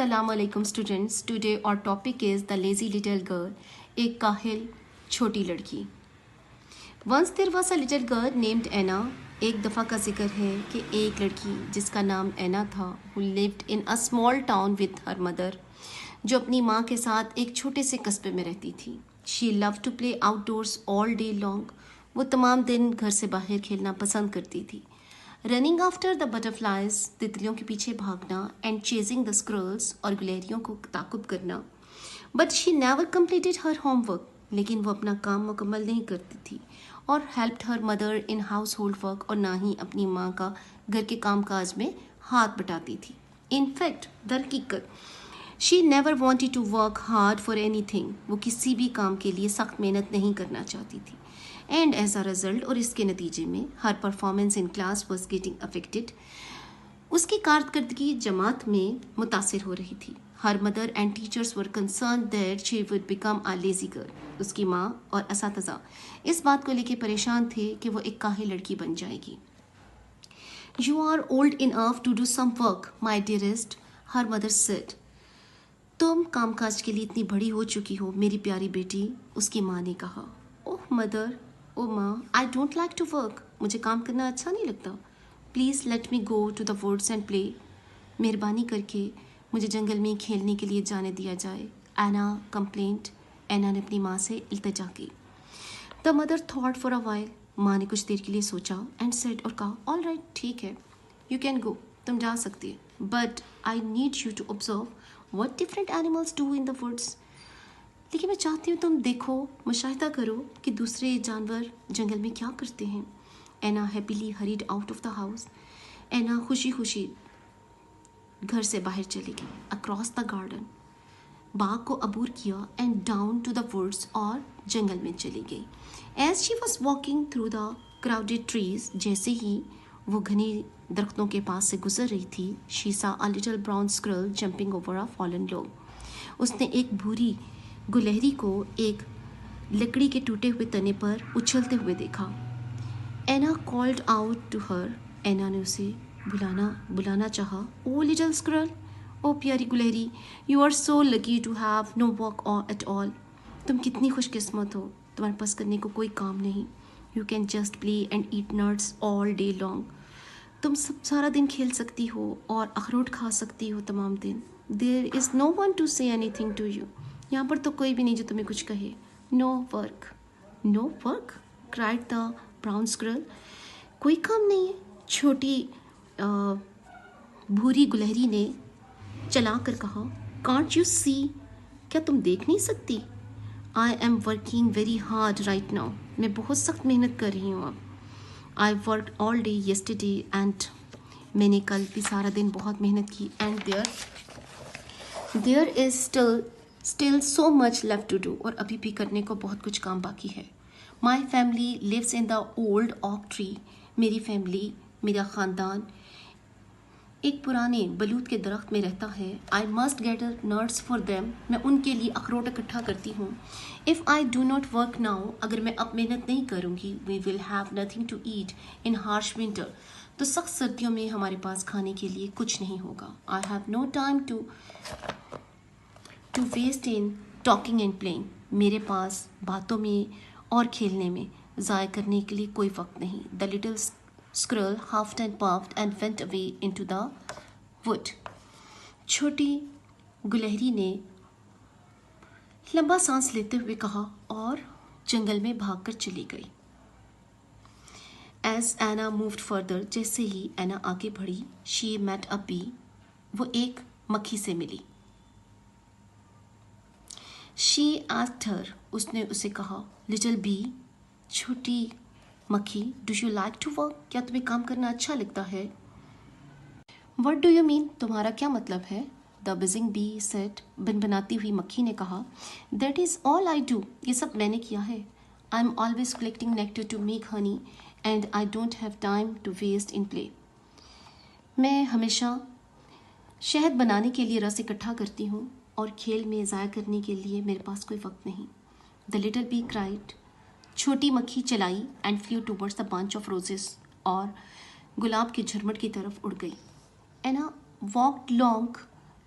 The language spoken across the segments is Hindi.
Assalamu alaikum students. Today our topic is the lazy little girl. एक काहिल छोटी लड़की. Once there was a little girl named Anna. एक दफ़ा का जिक्र है कि एक लड़की जिसका नाम एना था who lived in a small town with her mother, जो अपनी माँ के साथ एक छोटे से कस्बे में रहती थी. She loved to play outdoors all day long. वो तमाम दिन घर से बाहर खेलना पसंद करती थी. रनिंग आफ्टर द बटरफ्लाइज, तितलियों के पीछे भागना, एंड चेजिंग द स्क्रोल्स, और गुलेरियों को ताकुब करना. But she never completed her homework, लेकिन वो अपना काम मुकम्मल नहीं करती थी. और helped her mother in house hold work, और ना ही अपनी माँ का घर के काम काज में हाथ बटाती थी. इनफैक्ट दरहकीकत she never wanted to work hard for anything. वो किसी भी काम के लिए सख्त मेहनत नहीं करना चाहती थी. एंड एज अ रिजल्ट, और इसके नतीजे में, हर performance in class was getting affected. उसकी कारकर्दगी जमात में मुतासर हो रही थी. Her mother and teachers were concern that she would become a lazy girl. उसकी माँ और असातिज़ा इस बात को लेकर परेशान थे कि वो एक काहिल लड़की बन जाएगी. You are old enough to do some work my dearest, her mother said. तुम कामकाज के लिए इतनी बड़ी हो चुकी हो मेरी प्यारी बेटी, उसकी माँ ने कहा. ओह मदर, ओ माँ, I don't like to work. मुझे काम करना अच्छा नहीं लगता. Please let me go to the woods and play. मेहरबानी करके मुझे जंगल में खेलने के लिए जाने दिया जाए. एना कंप्लेंट. एना ने अपनी माँ से इल्तिजा की. The mother thought for a while. माँ ने कुछ देर के लिए सोचा एंड सेड, और कहा, ऑल राइट, ठीक है, यू कैन गो, तुम जा सकती है. But I need you to observe what different animals do in the woods. लेकिन मैं चाहती हूँ तुम देखो, मुशाहिदा करो कि दूसरे जानवर जंगल में क्या करते हैं. Anna happily hurried out of the house. Anna खुशी खुशी घर से बाहर चली गई. अक्रॉस द गार्डन, बाग को अबूर किया, and down to the woods, और जंगल में चली गई. As she was walking through the crowded trees, जैसे ही वो घने दरख्तों के पास से गुजर रही थी, शी सा a little brown skill jumping over a fallen log. उसने एक भूरी गुलहरी को एक लकड़ी के टूटे हुए तने पर उछलते हुए देखा. Anna called out to her. Anna ने उसे बुलाना चाहा. ओ लिटिल स्क्रिल, ओ प्यारी गुलहरी, you are so lucky to have no work at all. तुम कितनी खुशकिस्मत हो, तुम्हारे पास करने को कोई काम नहीं. You can just play and eat nuts all day long. तुम सब सारा दिन खेल सकती हो और अखरोट खा सकती हो तमाम दिन. There is no one to say anything to you. यहाँ पर तो कोई भी नहीं जो तुम्हें कुछ कहे. No work, no work, cried the brown squirrel. कोई काम नहीं है, छोटी भूरी गुलहरी ने चला कर कहा. कांट यू सी, क्या तुम देख नहीं सकती? I am working very hard right now. मैं बहुत सख्त मेहनत कर रही हूँ अब. I work all day yesterday and, मैंने कल भी सारा दिन बहुत मेहनत की. And there is still so much left to do, और अभी भी करने को बहुत कुछ काम बाकी है. My family lives in the old oak tree. मेरी फैमिली, मेरा ख़ानदान एक पुराने बलूत के दरख्त में रहता है. I must gather nuts for them. मैं उनके लिए अखरोट इकट्ठा करती हूँ. If I do not work now, अगर मैं अब मेहनत नहीं करूँगी, we will have nothing to eat in harsh winter. तो सख्त सर्दियों में हमारे पास खाने के लिए कुछ नहीं होगा. I have no time to waste in talking and playing. मेरे पास बातों में और खेलने में ज़ाय करने के लिए कोई वक्त नहीं. The little skill huffed and puffed and went away into the wood. छोटी गुलहरी ने लंबा सांस लेते हुए कहा और जंगल में भागकर चली गई. As Anna moved further, जैसे ही एना आगे बढ़ी, she met a bee. वो एक मक्खी से मिली. She asked her, उसने उसे कहा, little bee, छोटी मक्खी, do you like to work, क्या तुम्हें काम करना अच्छा लगता है? वट डू यू मीन, तुम्हारा क्या मतलब है? द बिजिंग बी सेड, बनबनाती हुई मक्खी ने कहा. That is all I do, ये सब मैंने किया है. I am always collecting nectar to make honey and I don't have time to waste in play. मैं हमेशा शहद बनाने के लिए रस इकट्ठा करती हूँ और खेल में ज़ाया करने के लिए मेरे पास कोई वक्त नहीं. द लिटिल बी क्राइड, छोटी मक्खी चलाई, and flew towards the bunch of roses, और गुलाब के झरमट की तरफ उड़ गई. Anna walked along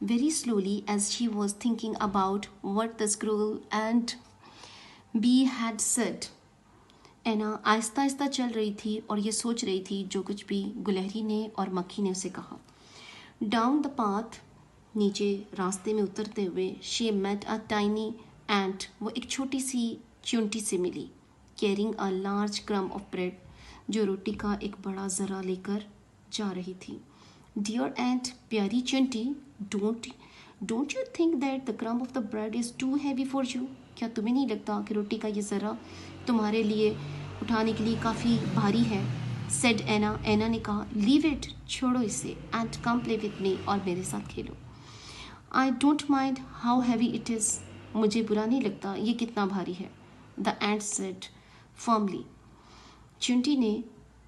Very slowly, as she was thinking about what the squirrel and bee had said, एना आहिस्ता आहिस्ता चल रही थी और ये सोच रही थी जो कुछ भी गुलहरी ने और मक्खी ने उसे कहा। डाउन द पाथ, नीचे रास्ते में उतरते हुए, शी मेट अ टाइनी एंट, वो एक छोटी सी चुंटी से मिली, कैरिंग अ लार्ज क्रम ऑफ ब्रेड, जो रोटी का एक बड़ा ज़रा लेकर जा रही थी। डियर एंट, प्यारी चुंटी, don't you think that the crumb of the bread is too heavy for you? क्या तुम्हें नहीं लगता कि रोटी का ये ज़रा तुम्हारे लिए उठाने के लिए काफ़ी भारी है? सेड एना, एना ने कहा, लीव इट, छोड़ो इसे, and come play with me, और मेरे साथ खेलो। I don't mind how heavy it is, मुझे बुरा नहीं लगता ये कितना भारी है। द एंट सेड फर्मली, चुंटी ने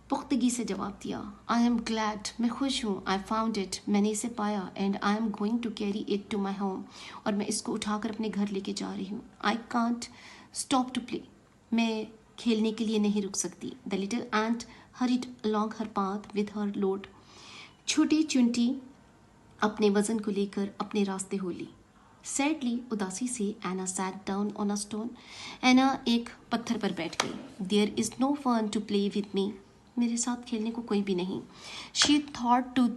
पुख्तगी से जवाब दिया, आई एम ग्लैड, मैं खुश हूँ, आई फाउंड इट, मैंने इसे पाया, and I am going to carry it to my home, और मैं इसको उठाकर अपने घर लेके जा रही हूँ। I can't stop to play, मैं खेलने के लिए नहीं रुक सकती। The little ant hurried along her path with her load, छोटी चुंटी अपने वजन को लेकर अपने रास्ते हो ली। सैडली, उदासी से, Anna sat down on a stone, Anna एक पत्थर पर बैठ गई। There is no fun to play with me, मेरे साथ खेलने को कोई भी नहीं। She thought to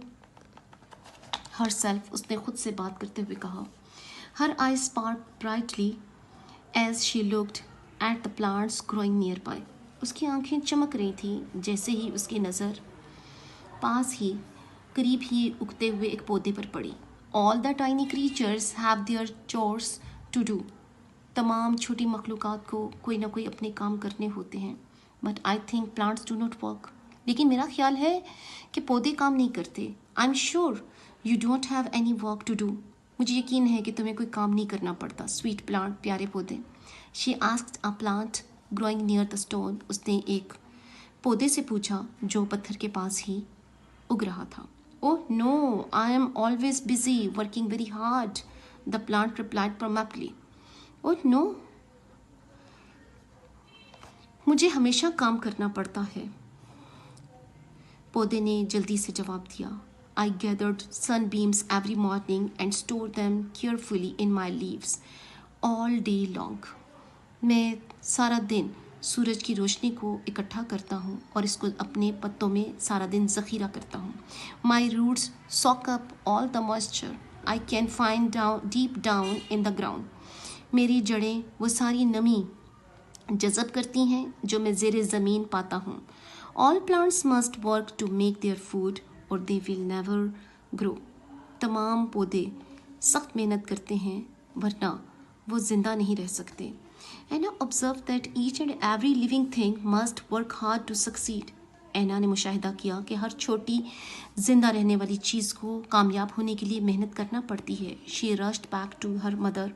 herself, उसने खुद से बात करते हुए कहा। Her eye sparkle brightly as she looked at the plants growing nearby, उसकी आंखें चमक रही थीं जैसे ही उसकी नज़र पास ही, करीब ही उगते हुए एक पौधे पर पड़ी। All the tiny creatures have their chores to do, तमाम छोटी मखलूक़ात को कोई ना कोई अपने काम करने होते हैं। But I think plants do not work, लेकिन मेरा ख्याल है कि पौधे काम नहीं करते। I am sure you don't have any work to do, मुझे यकीन है कि तुम्हें कोई काम नहीं करना पड़ता। स्वीट प्लांट, प्यारे पौधे। She asked a plant growing near the stone, उसने एक पौधे से पूछा जो पत्थर के पास ही उग रहा था। Oh no, I am always busy working very hard, the plant replied promptly. Oh no, मुझे हमेशा काम करना पड़ता है, पौधे ने जल्दी से जवाब दिया। I gathered sunbeams every morning and stored them carefully in my leaves all day long. मैं सारा दिन सूरज की रोशनी को इकट्ठा करता हूँ और इसको अपने पत्तों में सारा दिन ज़ख़ीरा करता हूँ। My roots soak up all the moisture I can find down deep down in the ground. मेरी जड़ें वो सारी नमी जज़ब करती हैं जो मैं ज़ेरे ज़मीन पाता हूँ। All plants must work to make their food or they will never grow. तमाम पौधे सख्त मेहनत करते हैं वरना वो ज़िंदा नहीं रह सकते। एना observed that each and every living thing must work hard to succeed. एना ने मुशाहिदा किया कि हर छोटी जिंदा रहने वाली चीज़ को कामयाब होने के लिए मेहनत करना पड़ती है। She rushed back to her mother,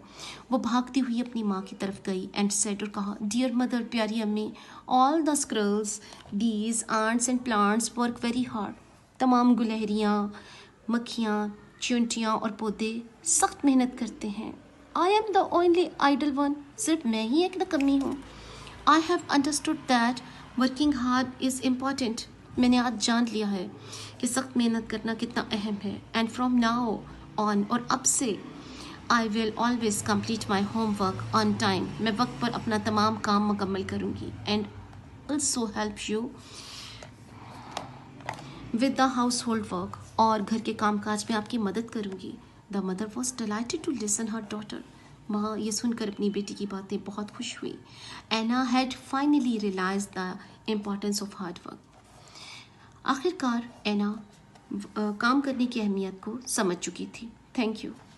वो भागती हुई अपनी माँ की तरफ गई एंड सेड, और कहा, डियर मदर, प्यारी अम्मी, ऑल द स्क्रिल्स, बीज, ants and plants work very hard, तमाम गुलहरियाँ, मक्खियाँ, चींटियाँ और पौधे सख्त मेहनत करते हैं। I am the only idle one, सिर्फ मैं ही एक नकम्मी हूँ। I have understood that working hard is important, मैंने आज जान लिया है कि सख्त मेहनत करना कितना अहम है। एंड फ्रॉम नाउ ऑन, और अब से, I will always complete my homework on time, मैं वक्त पर अपना तमाम काम मुकम्मल करूँगी। And also help you with the household work, और घर के कामकाज में आपकी मदद करूँगी। The mother was delighted to listen her daughter, वहाँ ये सुनकर अपनी बेटी की बातें बहुत खुश हुई। Anna had finally realise the importance of hard work, आखिरकार एना काम करने की अहमियत को समझ चुकी थी। Thank you.